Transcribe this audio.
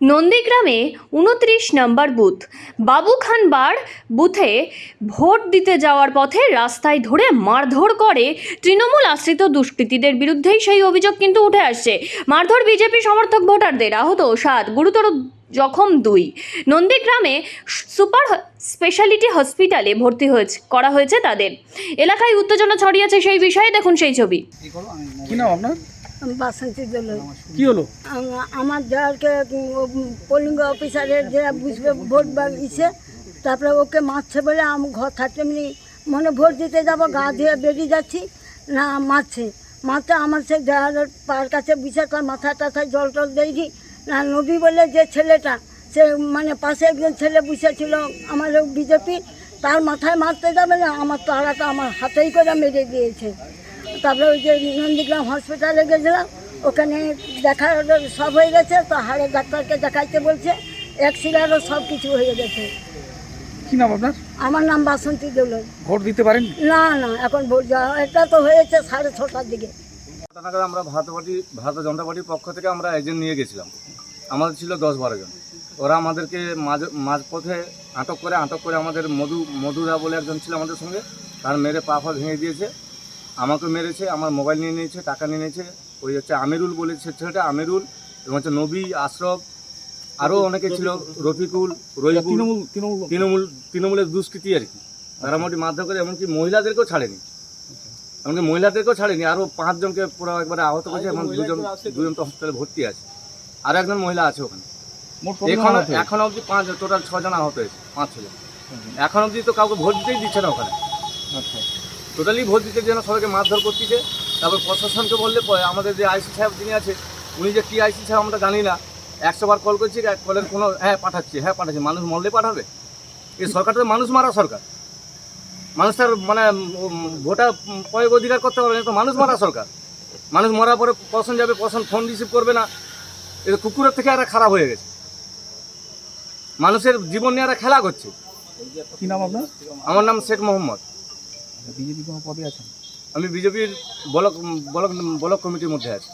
নন্দীগ্রামে ২৯ নম্বর বুথ বাবুখানবাড় বুথে ভোট দিতে যাওয়ার পথে রাস্তায় ধরে মারধর করে তৃণমূল আশ্রিত দুষ্কৃতীদের বিরুদ্ধেই সেই অভিযোগ কিন্তু উঠে আসছে। মারধর বিজেপি সমর্থক ভোটারদের, আহত ৭, গুরুতর জখম ২। নন্দীগ্রামে সুপার স্পেশালিটি হসপিটালে ভর্তি করা হয়েছে তাদের। এলাকায় উত্তেজনা ছড়িয়েছে, সেই বিষয়ে দেখুন সেই ছবি। কি নাম আপনার? বাসন্তী দোল। কি হলো? আমার যাকে পোলিং অফিসারের যে বুঝবে ভোট ইসে, তারপরে ওকে মারছে বলে আমি ঘর থাকতে এমনি মনে ভোট দিতে যাবো, গা ধুয়ে বেরিয়ে যাচ্ছি, না মারছে আমার সে দেওয়ালের পার কাছে বিচার কর, মাথা টাথায় জল টল দেয়নি না। নবী বলে যে ছেলেটা, সে মানে পাশে একজন ছেলে বসেছিল আমার বিজেপি, তার মাথায় মারতে যাবে না, আমার তারাটা আমার হাতেই করে মেরে দিয়েছে। তারপরে ওই যে নন্দীগ্রাম হসপিটালে গেছিলাম, ওখানে দেখা সব হয়ে গেছে, তো হাড়ের ডাক্তারকে দেখাইতে বলছে, এক্সিরারও সব কিছু হয়ে গেছে। কি নাম আপনার? আমার নাম বাসন্তী দোল। ভোট দিতে পারেন? না না, এখন ভোট যাওয়া এটা তো হয়েছে 6:30টার দিকে। আমরা ভারতীয় জনতা পার্টির পক্ষ থেকে আমরা এজেন্ট নিয়ে গেছিলাম। আমাদের ছিল 10-12 জন। ওরা আমাদেরকে মাঝপথে আটক করে আমাদের মধুদা বলে একজন ছিল আমাদের সঙ্গে, তার মেরে পা ভেঙে দিয়েছে, আমাকে মেরেছে, আমার মোবাইল নিয়ে নিয়েছে, টাকা নিয়ে নিয়েছে। ওই হচ্ছে আমিরুল বলে ছেলেটা, আমিরুল এবং হচ্ছে নবী, আশরফ, আরও অনেকে ছিল, রফিকুল, রহিবুল, তৃণমূলের দুষ্কৃতি আর কি। তারা মোটামুটি মারধর করে, এমনকি মহিলাদেরকেও ছাড়েনি, আরও 5 জনকে পুরো একবারে আহত করেছে এবং দুজন তো হসপিটালে ভর্তি আছে, আর একজন মহিলা আছে ওখানে। এখন অবধি টোটাল 6 জন আহত হয়েছে, 5-6 জন। এখন অবধি তো কাউকে ভোট দিতেই দিচ্ছে না ওখানে। আচ্ছা, টোটালি ভোট দিতে যেন সবাইকে মারধর করতেছে। তারপর প্রশাসনকে বললে আমাদের যে আইসি সাহেব যিনি আছে, উনি যে কী আইসি সাহেব আমরা জানি না, 100 বার কল করছি, কলের কোনো পাঠাচ্ছি, মানুষ মরলে পাঠাবে? এই সরকারটা তো মানুষ মারা সরকার, মানুষটার মানে ভোটার প্রয়োগ অধিকার করতে পারবে না, তো মানুষ মারা সরকার। মানুষ মরার পরে প্রশাসন যাবে, প্রশাসন ফোন রিসিভ করবে না। এটা কুকুরের থেকে এরা খারাপ হয়ে গেছে, মানুষের জীবন নিয়ে এরা খেলা করছে। কি নাম আপনার? আমার নাম শেখ মোহাম্মদ। বিজেপি কোনো পদে আছেন? আমি বিজেপির ব্লক কমিটির মধ্যে আছি।